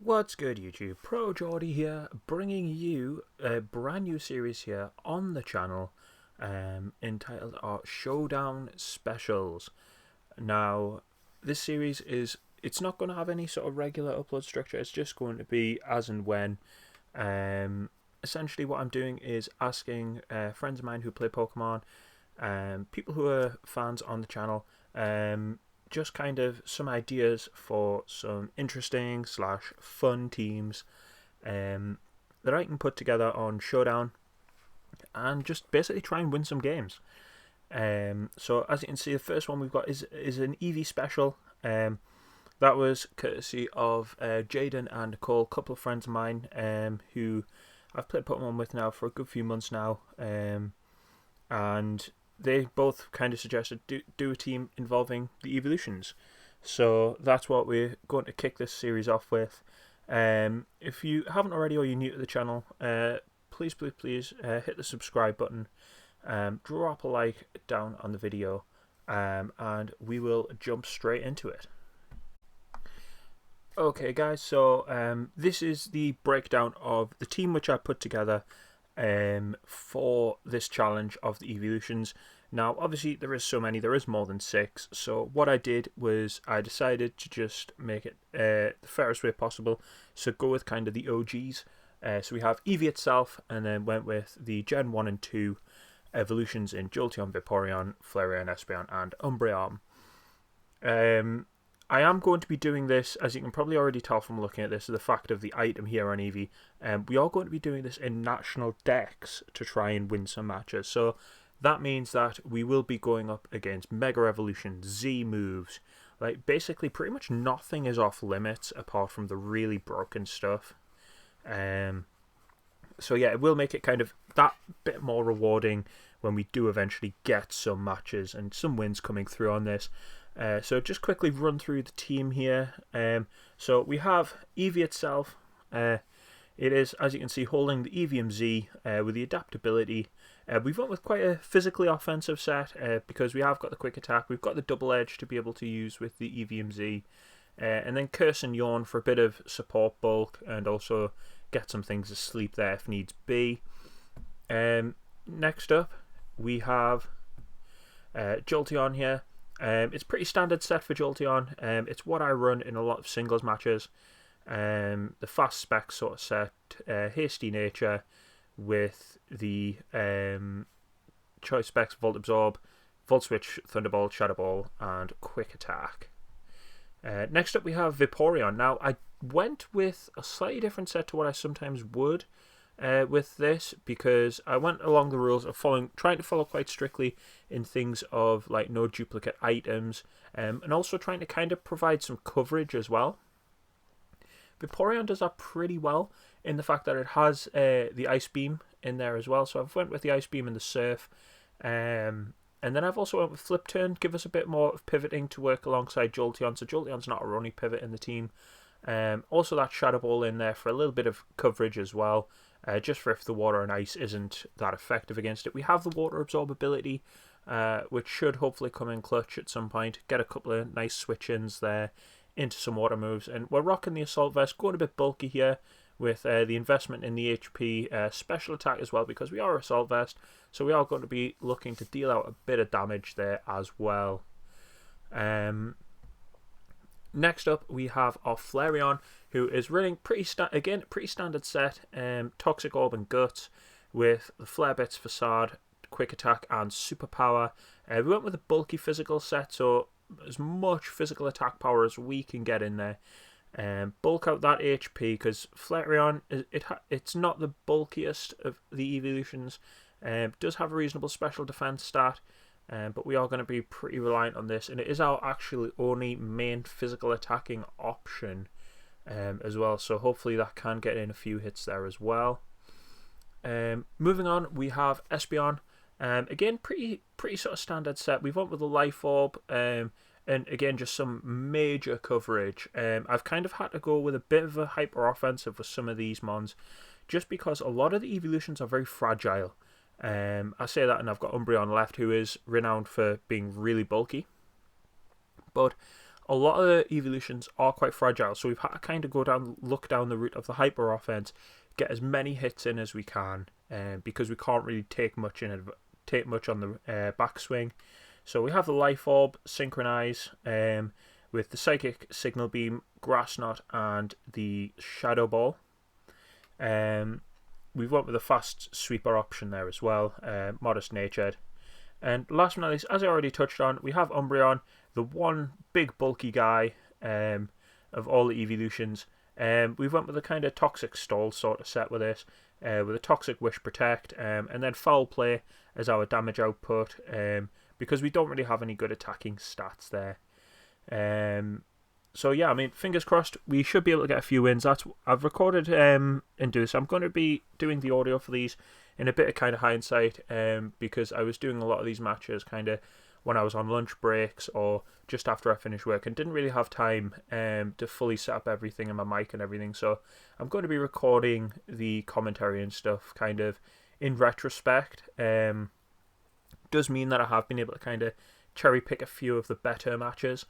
What's good, YouTube? Pro Geordie here, bringing you a brand new series here on the channel entitled our Showdown Specials. Now, this series it's not going to have any sort of regular upload structure, it's just going to be as and when. Essentially what I'm doing is asking friends of mine who play Pokemon, people who are fans on the channel, just kind of some ideas for some interesting / fun teams that I can put together on Showdown and just basically try and win some games. So as you can see, the first one we've got is an Eevee special. That was courtesy of Jayden and Nicole, a couple of friends of mine who I've played Pokemon with now for a good few months now, and they both kind of suggested do a team involving the evolutions. So that's what we're going to kick this series off with. If you haven't already or you're new to the channel, please hit the subscribe button, drop a like down on the video, and we will jump straight into it. Okay guys, so this is the breakdown of the team which I put together for this challenge of the evolutions. Now obviously there is more than 6, so what I did was I decided to just make it the fairest way possible, so go with kind of the OGs. So we have Eevee itself, and then went with the Gen 1 and 2 evolutions in Jolteon, Vaporeon, Flareon, Espeon and Umbreon. I am going to be doing this, as you can probably already tell from looking at this, the fact of the item here on Eevee. We are going to be doing this in national decks to try and win some matches. So that means that we will be going up against Mega Evolution, Z moves. Like basically pretty much nothing is off limits apart from the really broken stuff. So yeah, it will make it kind of that bit more rewarding when we do eventually get some matches and some wins coming through on this. So just quickly run through the team here. So we have Eevee itself. It is, as you can see, holding the EVMZ with the adaptability. We've went with quite a physically offensive set because we have got the quick attack. We've got the double edge to be able to use with the EVMZ. And then Curse and Yawn for a bit of support bulk and also get some things asleep there if needs be. Next up, we have Jolteon here. It's pretty standard set for Jolteon. It's what I run in a lot of singles matches. The fast spec sort of set, hasty nature with the choice specs Volt Absorb, Volt Switch, Thunderbolt, Shadow Ball, and Quick Attack. Next up we have Vaporeon. Now I went with a slightly different set to what I sometimes would with this, because I went along the rules of trying to follow quite strictly in things of like no duplicate items, and also trying to kind of provide some coverage as well. Vaporeon does that pretty well in the fact that it has the Ice Beam in there as well, so I've went with the Ice Beam and the Surf, and then I've also went with Flip Turn, give us a bit more of pivoting to work alongside Jolteon, so Jolteon's not our only pivot in the team. Also that Shadow Ball in there for a little bit of coverage as well, just for if the water and ice isn't that effective against it. We have the Water Absorb ability, which should hopefully come in clutch at some point. Get a couple of nice switch-ins there into some water moves. And we're rocking the Assault Vest, going a bit bulky here with the investment in the HP, special attack as well, because we are Assault Vest. So we are going to be looking to deal out a bit of damage there as well. Next up, we have our Flareon, who is running pretty standard set, Toxic Orb and Guts, with the Flare Bits, Facade, Quick Attack, and Superpower. We went with a bulky physical set, so as much physical attack power as we can get in there. Bulk out that HP, because Flareon, it's not the bulkiest of the evolutions. Does have a reasonable special defense stat. But we are going to be pretty reliant on this, and it is our actually only main physical attacking option as well, so hopefully that can get in a few hits there as well. Moving on, we have Espeon. Again, pretty sort of standard set. We've went with the Life Orb, and again just some major coverage. I've kind of had to go with a bit of a hyper offensive with some of these mons, just because a lot of the evolutions are very fragile. I say that, and I've got Umbreon left, who is renowned for being really bulky. But a lot of the evolutions are quite fragile, so we've had to kind of look down the route of the hyper offense, get as many hits in as we can, because we can't really take much on the backswing. So we have the Life Orb, Synchronize, with the Psychic, Signal Beam, Grass Knot, and the Shadow Ball. We've went with a fast sweeper option there as well, Modest Natured. And last but not least, as I already touched on, we have Umbreon, the one big bulky guy of all the evolutions. We went with a kind of Toxic Stall sort of set with this, with a Toxic Wish Protect, and then Foul Play as our damage output, because we don't really have any good attacking stats there. So yeah, I mean, fingers crossed, we should be able to get a few wins. I've recorded and do this. I'm going to be doing the audio for these in a bit of kind of hindsight, because I was doing a lot of these matches kind of when I was on lunch breaks or just after I finished work, and didn't really have time to fully set up everything in my mic and everything. So I'm going to be recording the commentary and stuff kind of in retrospect. Does mean that I have been able to kind of cherry pick a few of the better matches.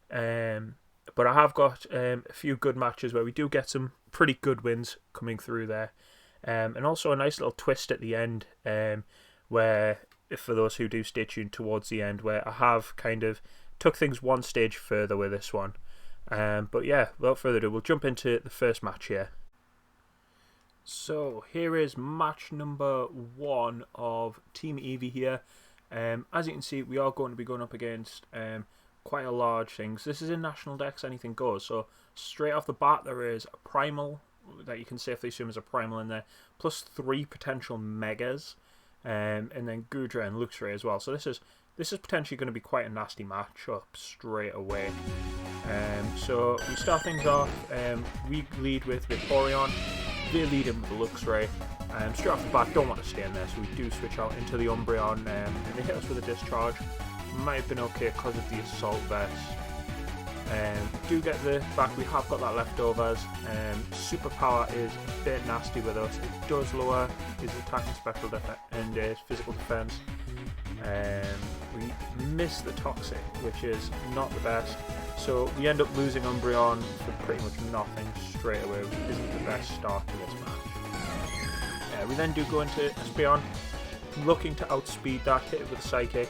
But I have got a few good matches where we do get some pretty good wins coming through there. And also a nice little twist at the end, where, for those who do stay tuned towards the end, where I have kind of took things one stage further with this one. But yeah, without further ado, we'll jump into the first match here. So here is match number 1 of Team Eevee here. As you can see, we are going to be going up against quite a large things. This is in National Dex, anything goes. So straight off the bat, there is a Primal that you can safely assume is a Primal in there, plus 3 potential Megas, and then Goodra and Luxray as well. So this is potentially going to be quite a nasty matchup straight away. So we start things off. We lead with Vaporeon. They lead him with the Luxray. Straight off the bat, don't want to stay in there, so we do switch out into the Umbreon, and they hit us with a Discharge. Might have been okay because of the Assault Vest. Do get the back, we have got that leftovers. Superpower is a bit nasty with us. It does lower his attack and special defense and his physical defense. We miss the Toxic, which is not the best. So we end up losing Umbreon for pretty much nothing straight away, which isn't the best start to this match. We then do go into Espeon, looking to outspeed that, hit it with a Psychic.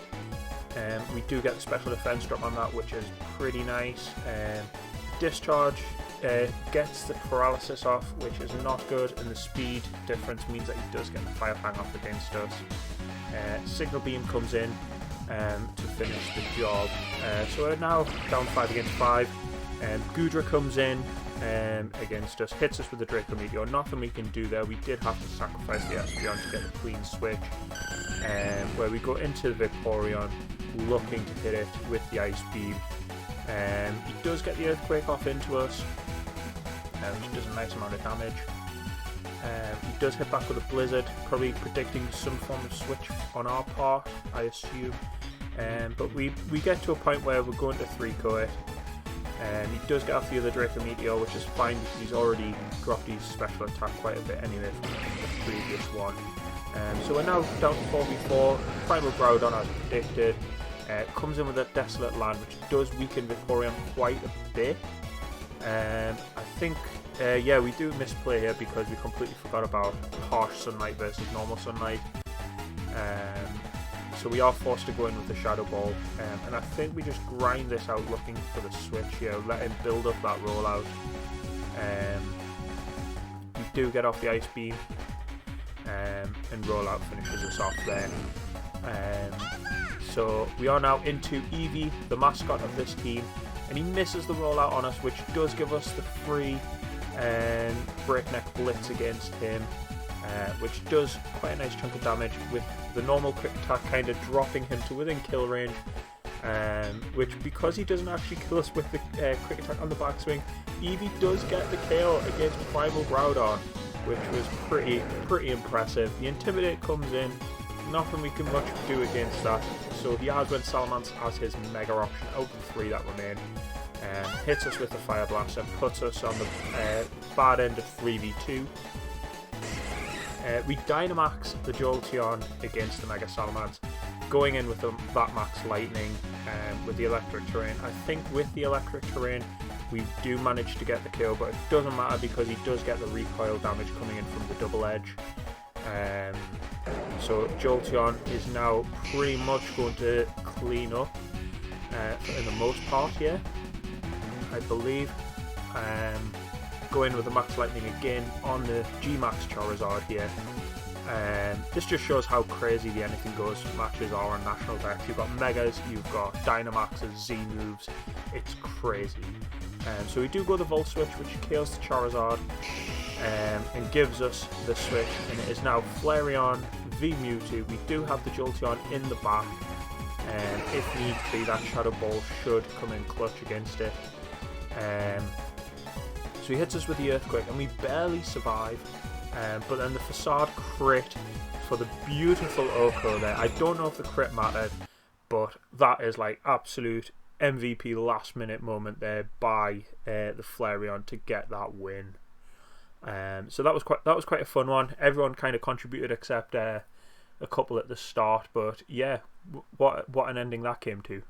We do get the special defense drop on that, which is pretty nice. Discharge gets the paralysis off, which is not good, and the speed difference means that he does get the Fire Fang off against us. Signal Beam comes in to finish the job. So we're now down 5 against 5. Goodra comes in against us, hits us with the Draco Meteor. Nothing we can do there. We did have to sacrifice the Espeon to get a clean switch. Where we go into the Vaporeon, looking to hit it with the Ice Beam. He does get the Earthquake off into us, which does a nice amount of damage. He does hit back with a Blizzard, probably predicting some form of switch on our part, I assume. But we get to a point where we're going to 3-co it. He does get off the other Draco Meteor, which is fine because he's already dropped his special attack quite a bit anyway from the previous one. So we're now down to 4v4. Primal Groudon, as predicted, comes in with a Desolate Land, which does weaken Vaporeon quite a bit. I think, yeah, we do misplay here because we completely forgot about Harsh Sunlight versus Normal Sunlight. So we are forced to go in with the Shadow Ball, and I think we just grind this out looking for the switch here, let him build up that rollout. We do get off the Ice Beam, and rollout finishes us off there. So we are now into Eevee, the mascot of this team, and he misses the rollout on us, which does give us the free Breakneck Blitz against him, which does quite a nice chunk of damage, with the normal quick attack kind of dropping him to within kill range, which, because he doesn't actually kill us with the quick attack on the backswing, Eevee does get the KO against Primal Groudon, which was pretty impressive. The Intimidate comes in, nothing we can much do against that, so he has went Salamence as his mega option out of the 3 that remain. Hits us with the Fire Blast and puts us on the bad end of 3v2. We Dynamax the Jolteon against the Mega Salamence, going in with that max lightning with the electric terrain. I think with the electric terrain we do manage to get the kill, but it doesn't matter because he does get the recoil damage coming in from the double edge. So Jolteon is now pretty much going to clean up in the most part here, I believe. Go in with the max lightning again on the G-Max Charizard here. This just shows how crazy the Anything Goes matches are on National Dex. You've got Megas, you've got Dynamaxes, Z moves, it's crazy. So we do go the Volt Switch, which kills the Charizard and gives us the switch, and it is now Flareon v Mewtwo. We do have the Jolteon in the back, and if need be, that Shadow Ball should come in clutch against it. So he hits us with the Earthquake, and we barely survive. But then the Facade crit for the beautiful Oko there. I don't know if the crit mattered, but that is like absolute MVP last minute moment there by the Flareon to get that win. So that was quite a fun one. Everyone kind of contributed except a couple at the start, but yeah, what an ending that came to.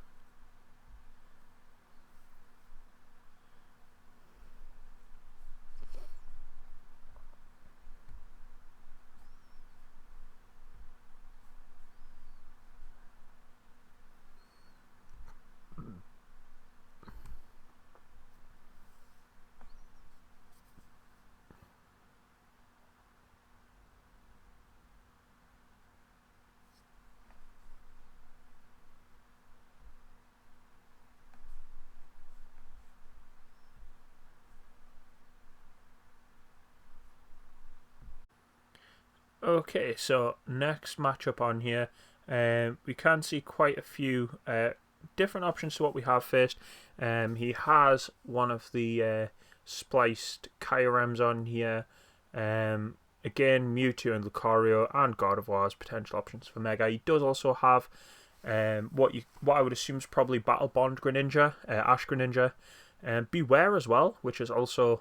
Okay, so next matchup on here, we can see quite a few different options to what we have first. He has one of the spliced Kyurems on here. Again, Mewtwo and Lucario and Gardevoir as potential options for Mega. He does also have what I would assume is probably Battle Bond Greninja, Ash Greninja, and Beware as well, which is also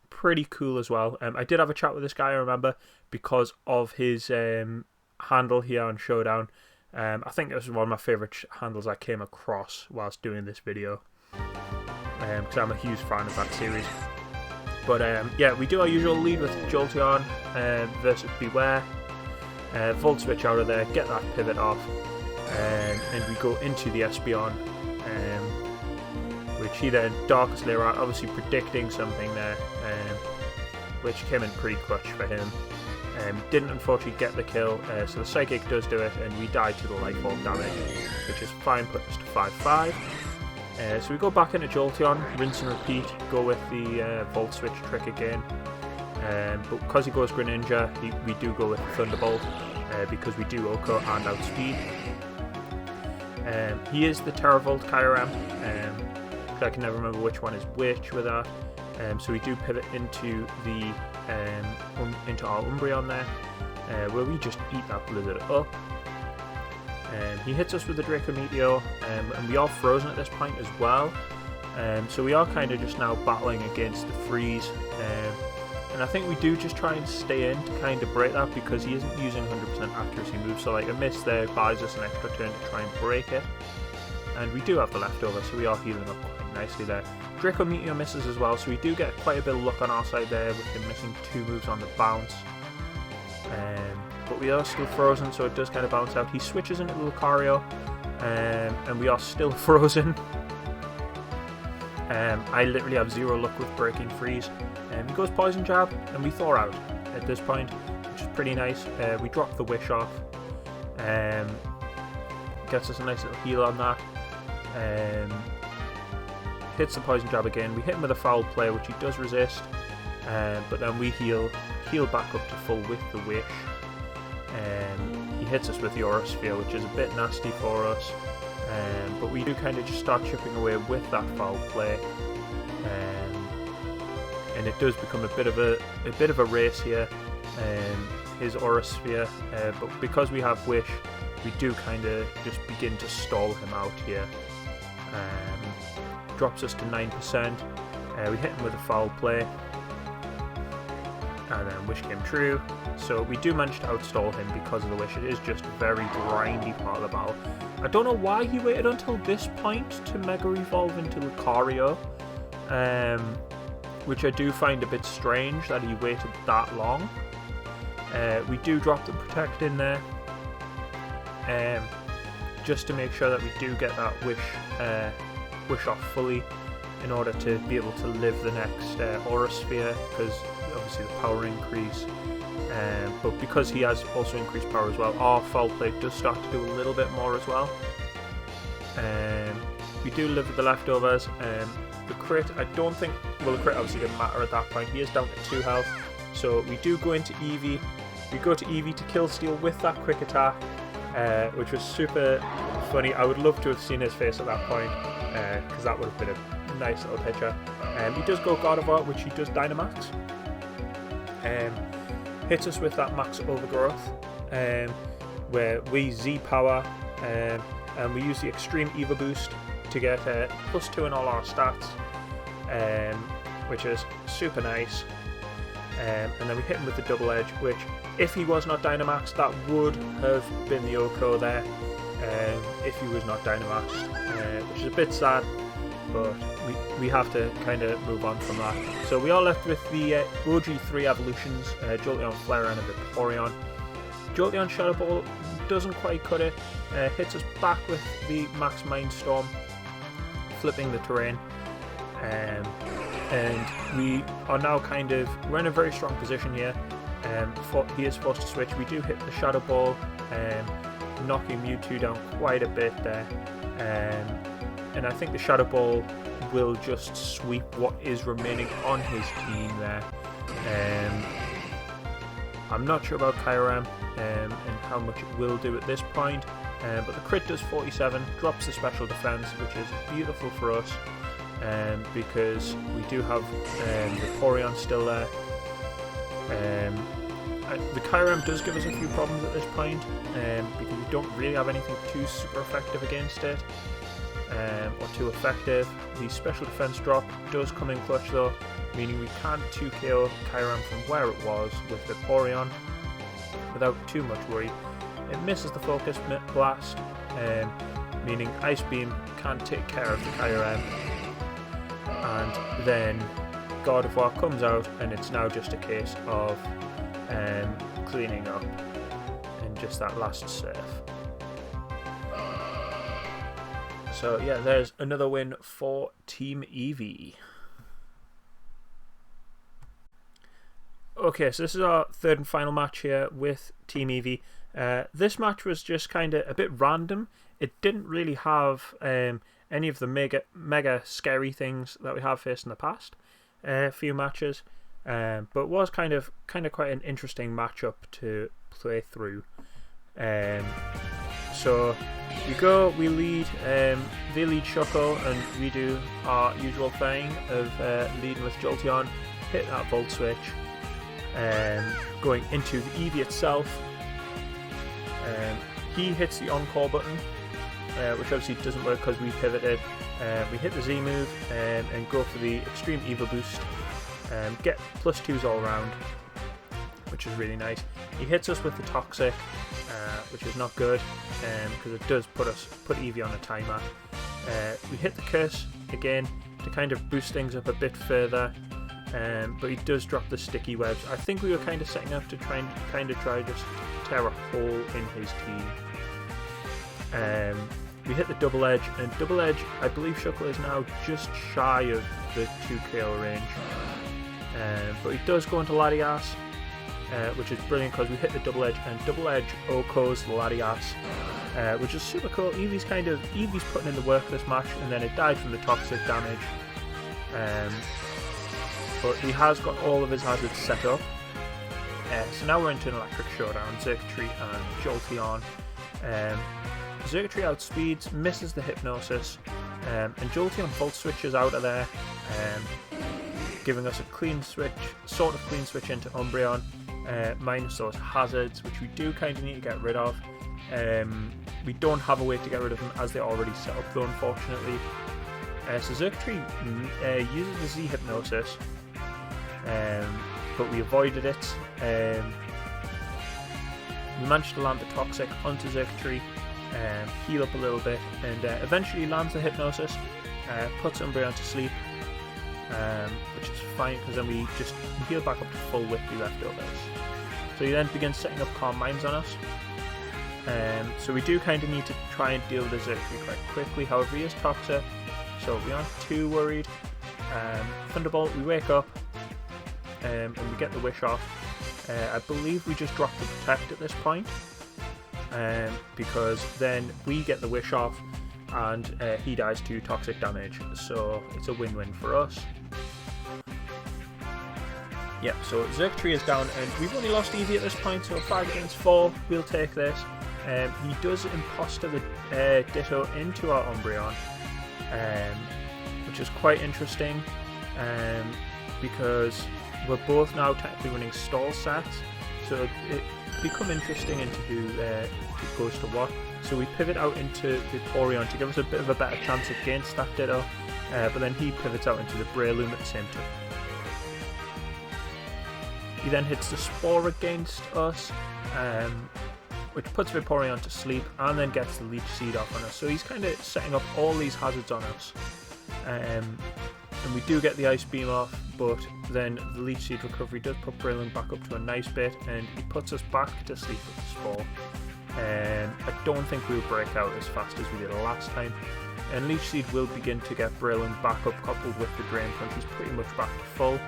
pretty cool as well. I did have a chat with this guy, I remember, because of his handle here on Showdown. I think it was one of my favourite handles I came across whilst doing this video, because I'm a huge fan of that series. But yeah, we do our usual lead with Jolteon versus Beware. Volt Switch out of there, get that pivot off, and we go into the Espeon, which he then Darkest Lair out, obviously predicting something there, which came in pretty clutch for him. Didn't unfortunately get the kill, so the Psychic does do it, and we die to the Life Orb damage, which is fine, put us to 5-5. So we go back into Jolteon, rinse and repeat, go with the Volt Switch trick again. But because he goes Greninja, we do go with Thunderbolt, because we do Oko and Outspeed. He is the Terravolt Kyurem, I can never remember which one is which with that. So we do pivot into the into our Umbreon there, where we just eat that Blizzard up. He hits us with the Draco Meteor, and we are frozen at this point as well. So we are kind of just now battling against the freeze, and I think we do just try and stay in to kind of break that, because he isn't using 100% accuracy moves. So like a miss there buys us an extra turn to try and break it, and we do have the leftover, so we are healing up quite nicely there. Draco Meteor misses as well, so we do get quite a bit of luck on our side there with him missing 2 moves on the bounce. But we are still frozen, so it does kind of bounce out. He switches into Lucario, and we are still frozen. I literally have 0 luck with breaking freeze. He goes Poison Jab, and we thaw out at this point, which is pretty nice. We drop the Wish off. Gets us a nice little heal on that. Hits the Poison Jab again. We hit him with a Foul Play, which he does resist, but then we heal back up to full with the Wish. He hits us with the Aura Sphere, which is a bit nasty for us, but we do kind of just start chipping away with that Foul Play, and it does become a bit of a race here. His Aura Sphere, but because we have Wish, we do kind of just begin to stall him out here. Drops us to 9%. We hit him with a Foul Play, and then wish came true. So we do manage to outstall him because of the wish. It is just a very grindy part of the battle. I don't know why he waited until this point to Mega Evolve into Lucario, which I do find a bit strange that he waited that long. We do drop the Protect in there, just to make sure that we do get that wish off fully, in order to be able to live the next Aura Sphere, because obviously the power increase, but because he has also increased power as well, our Foul Play does start to do a little bit more as well. We do live with the leftovers. The crit, I don't think, well, the crit obviously didn't matter at that point. He is down to 2 health, so we do go into Eevee. We go to Eevee to kill steal with that quick attack, which was super funny. I would love to have seen his face at that point, because that would have been a nice little picture. He does go God of War, which he does Dynamax. Hits us with that Max Overgrowth, where we Z-Power, and we use the Extreme Eevee Boost to get +2 in all our stats, which is super nice. And then we hit him with the Double Edge, which, if he was not Dynamaxed, that would have been the Oko there, if he was not Dynamaxed, which is a bit sad, but we have to kind of move on from that. So we are left with the OG 3 evolutions, Jolteon, Flareon and Vaporeon. Jolteon Shadow Ball doesn't quite cut it, hits us back with the Max Mind Storm, flipping the terrain, and we are now we're in a very strong position here. He is forced to switch. We do hit the Shadow Ball, knocking Mewtwo down quite a bit there, and I think the Shadow Ball will just sweep what is remaining on his team there. I'm not sure about Kyurem and how much it will do at this point, but the crit does 47, drops the special defense, which is beautiful for us, because we do have Vaporeon still there. The Kyurem does give us a few problems at this point, because we don't really have anything too super effective against it, or too effective. The special defense drop does come in clutch though, meaning we can 2KO Kyurem from where it was with Vaporeon without too much worry. It misses the Focus Blast, meaning Ice Beam can take care of the Kyurem, and then God of War comes out, and it's now just a case of cleaning up and just that last surf. So yeah, there's another win for Team Eevee. Okay, so this is our third and final match here with Team Eevee. This match was just kind of a bit random. It didn't really have any of the mega scary things that we have faced in the past few matches, but was kind of quite an interesting matchup to play through. So we lead, they lead Shuckle, and we do our usual thing of leading with Jolteon, hit that Volt Switch, going into the Eevee itself. He hits the Encore button, which obviously doesn't work because we pivoted. We hit the Z move and go for the Extreme Eevee Boost, get +2s all around, which is really nice. He hits us with the Toxic, which is not good, because it does put Eevee on a timer. We hit the Curse again to kind of boost things up a bit further, but he does drop the Sticky Webs. I think we were kind of setting up to try just tear a hole in his team. We hit the Double Edge, and Double Edge, I believe Shuckle is now just shy of the 2KO range, but he does go into Latias, which is brilliant because we hit the Double Edge, and Double Edge OHKOs the Latias, which is super cool. Eevee's putting in the work this match, and then it died from the Toxic damage, but he has got all of his hazards set up. So now we're into an Electric Showdown, Xurkitree and Jolteon. Xurkitree outspeeds, misses the Hypnosis, and Jolteon Volt Switches out of there, giving us a clean switch, sort of clean switch into Umbreon, minus those hazards, which we do kind of need to get rid of. We don't have a way to get rid of them as they're already set up though, unfortunately. So Xurkitree uses the Z Hypnosis, but we avoided it. We managed to land the Toxic onto Xurkitree, heal up a little bit, and eventually lands the Hypnosis, puts Umbreon to sleep, which is fine because then we just heal back up to full with the leftovers. So he then begins setting up Calm Minds on us. So we do kind of need to try and deal with the Xurkitree quite quickly, however he is Toxic, so we aren't too worried. Thunderbolt, we wake up, and we get the Wish off. I believe we just drop the Protect at this point, because then we get the Wish off and he dies to toxic damage, so it's a win-win for us. Yep, so Xurkitree is down and we've only lost Eevee at this point, so 5 against 4, we'll take this. He does imposter the Ditto into our Umbreon, which is quite interesting, because we're both now technically running stall sets, so it become interesting into who goes to what. So we pivot out into Vaporeon to give us a bit of a better chance against that Ditto, but then he pivots out into the Breloom at the same time. He then hits the Spore against us, which puts Vaporeon to sleep and then gets the Leech Seed off on us. So he's kind of setting up all these hazards on us. And we do get the Ice Beam off, but then the Leech Seed recovery does put Breloom back up to a nice bit, and he puts us back to sleep with the Spore. I don't think we'll break out as fast as we did last time, and Leech Seed will begin to get Breloom back up, coupled with the Drain Punch. He's pretty much back to full.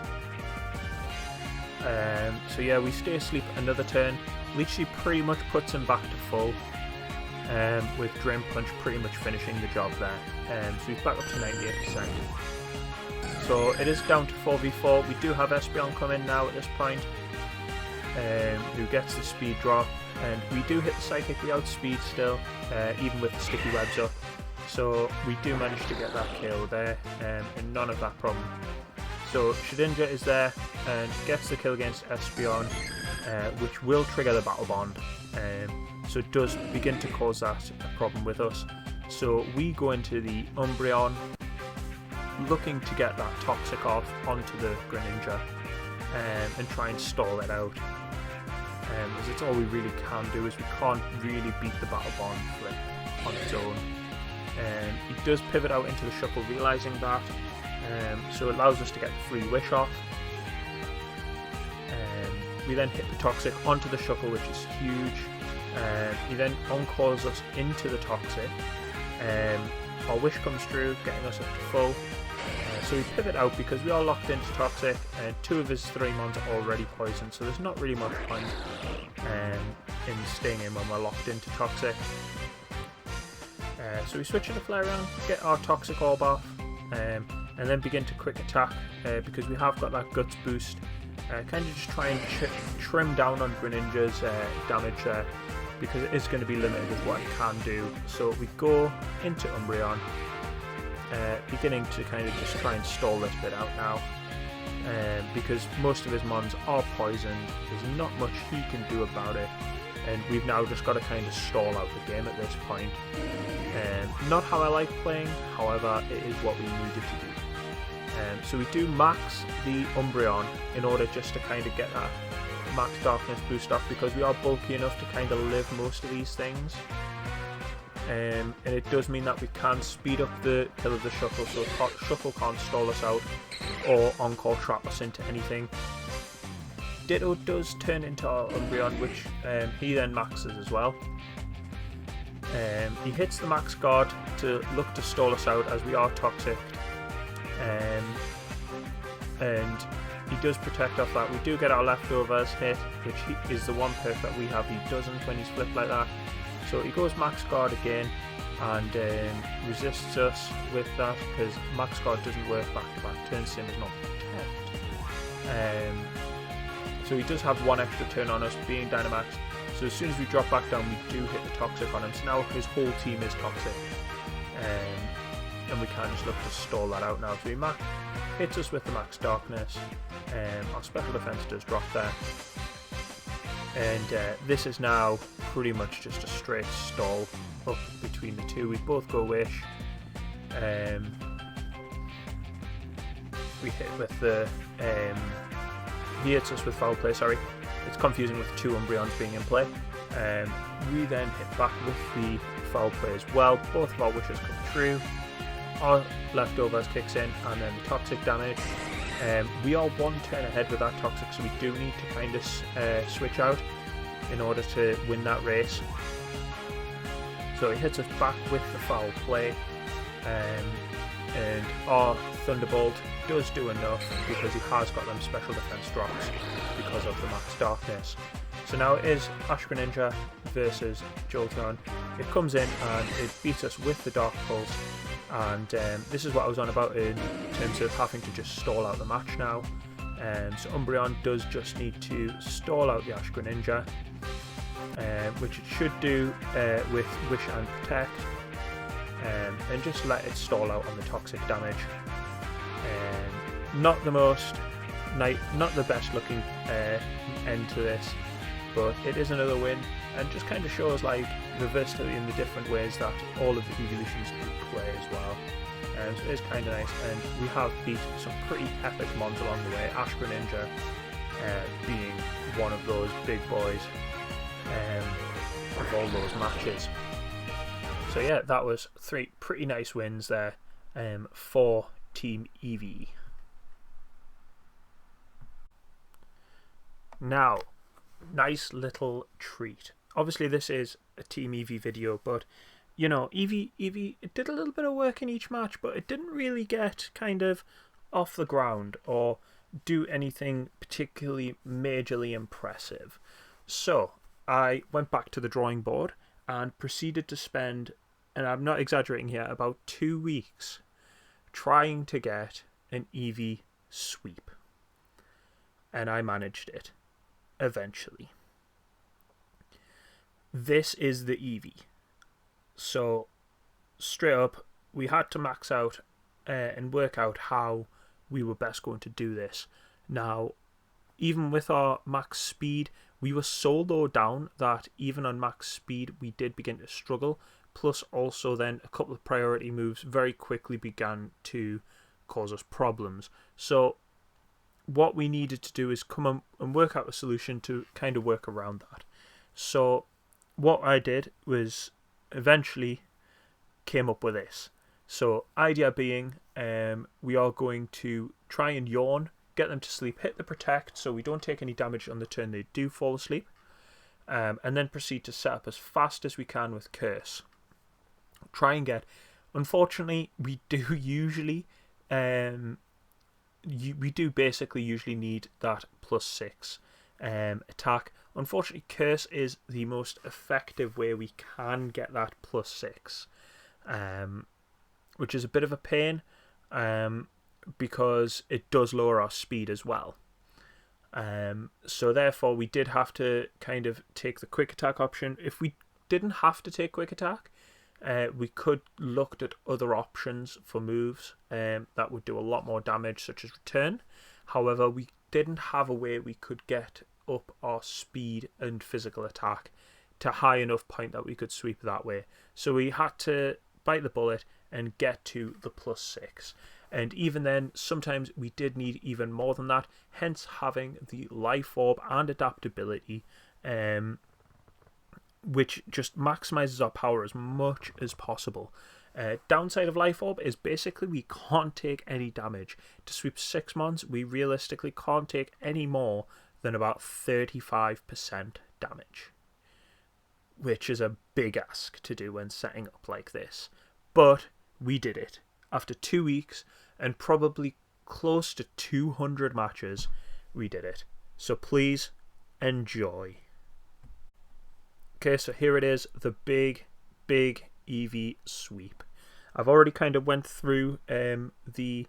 So yeah, we stay asleep another turn. Leech Seed pretty much puts him back to full, with Drain Punch pretty much finishing the job there. So he's back up to 98%. So it is down to 4v4. We do have Espeon come in now at this point, who gets the speed drop, and we do hit the Psychic. We outspeed still, even with the sticky webs up. So we do manage to get that kill there, and none of that problem. So Shedinja is there and gets the kill against Espeon, which will trigger the Battle Bond. So it does begin to cause that a problem with us. So we go into the Umbreon, looking to get that Toxic off onto the Greninja, and try and stall it out. Because it's all we really can do, is we can't really beat the Battle Bond flip on its own. He does pivot out into the Shuckle, realising that, so it allows us to get the free Wish off. We then hit the Toxic onto the Shuckle, which is huge. He then Encores us into the Toxic. Our Wish comes through, getting us up to full. So we pivot out because we are locked into Toxic, and 2 of his 3 mons are already poisoned, so there's not really much point in staying in when we're locked into Toxic. So we switch into Flareon, get our Toxic Orb off, and then begin to quick attack, because we have got that Guts boost. Kind of just try and trim down on Greninja's damage there, because it is going to be limited with what it can do. So we go into Umbreon, beginning to kind of just try and stall this bit out now, because most of his mons are poisoned. There's not much he can do about it, and we've now just got to kind of stall out the game at this point. Not how I like playing, however it is what we needed to do. So we do max the Umbreon in order just to kind of get that max darkness boost off, because we are bulky enough to kind of live most of these things. And it does mean that we can speed up the kill of the Shuckle, so Shuckle can't stall us out or Encore trap us into anything. Ditto does turn into our Umbreon, which he then maxes as well. He hits the max guard to look to stall us out as we are toxic, and he does protect off that. We do get our leftovers hit, which is the one perk that we have. He doesn't when he's flipped like that. So he goes max guard again and resists us with that, because max guard doesn't work back to back turns, same as not protect. So he does have one extra turn on us being Dynamax. So as soon as we drop back down, we do hit the toxic on him. So now his whole team is toxic, and we can just look to stall that out now. So he hits us with the max darkness. Our special defense does drop there, and this is now pretty much just a straight stall up between the two. We both go Wish. We hit with the he hits us with foul play, sorry. It's confusing with 2 Umbreons being in play. We then hit back with the foul play as well. Both of our wishes come true. Our leftovers kicks in, and then the toxic damage. We are 1 turn ahead with that toxic, so we do need to kind of switch out in order to win that race. So he hits us back with the foul play, and our Thunderbolt does do enough because he has got them special defense drops because of the max darkness. So now it is Ash Greninja versus Jolteon. It comes in and it beats us with the Dark Pulse, and this is what I was on about in terms of having to just stall out the match now. So Umbreon does just need to stall out the Ash Greninja, which it should do with Wish and Protect, and just let it stall out on the toxic damage. Not the best looking end to this, but it is another win, and just kind of shows like the versatility in the different ways that all of the evolutions do play as well. So it is kind of nice, and we have beat some pretty epic mons along the way, Ash Greninja being one of those big boys of all those matches. So yeah, that was 3 pretty nice wins there for Team Eevee. Now, nice little treat. Obviously this is a Team Eevee video, but you know, Eevee it did a little bit of work in each match, but it didn't really get kind of off the ground or do anything particularly majorly impressive. So I went back to the drawing board and proceeded to spend, and I'm not exaggerating here, about 2 weeks trying to get an Eevee sweep. And I managed it eventually. This is the Eevee. So straight up, we had to max out and work out how we were best going to do this. Now, even with our max speed, we were so low down that even on max speed we did begin to struggle. Plus also then a couple of priority moves very quickly began to cause us problems. So what we needed to do is come on and work out a solution to kind of work around that. So what I did was eventually came up with this. So idea being, we are going to try and yawn, get them to sleep, hit the protect so we don't take any damage on the turn they do fall asleep, and then proceed to set up as fast as we can with Curse. Try and get, unfortunately we do usually we do basically usually need that +6 attack. Unfortunately, Curse is the most effective way we can get that +6, which is a bit of a pain because it does lower our speed as well. So therefore we did have to kind of take the quick attack option. If we didn't have to take quick attack, we could looked at other options for moves that would do a lot more damage, such as return. However, we didn't have a way we could get up our speed and physical attack to high enough point that we could sweep that way. So we had to bite the bullet and get to the +6. And even then, sometimes we did need even more than that, hence having the Life Orb and adaptability, which just maximizes our power as much as possible. Downside of Life Orb is basically we can't take any damage. To sweep 6 mons, we realistically can't take any more than about 35% damage, which is a big ask to do when setting up like this. But we did it. After 2 weeks and probably close to 200 matches, we did it. So please enjoy. Okay, so here it is, the big Eevee sweep. I've already kind of went through the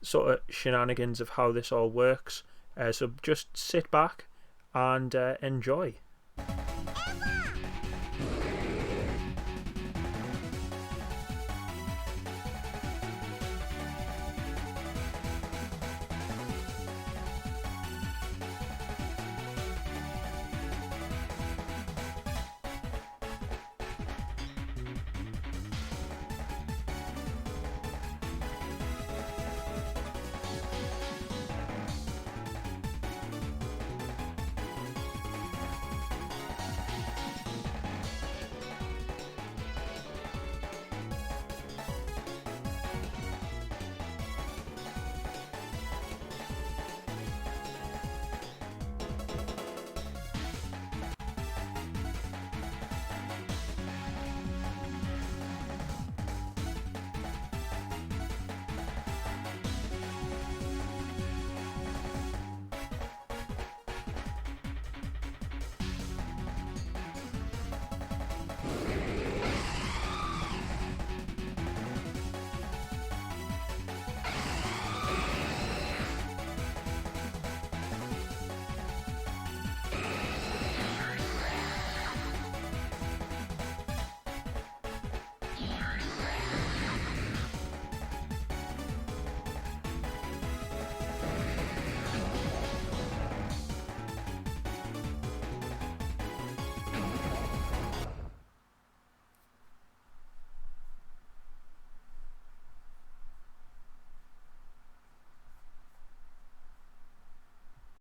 sort of shenanigans of how this all works. So just sit back and enjoy.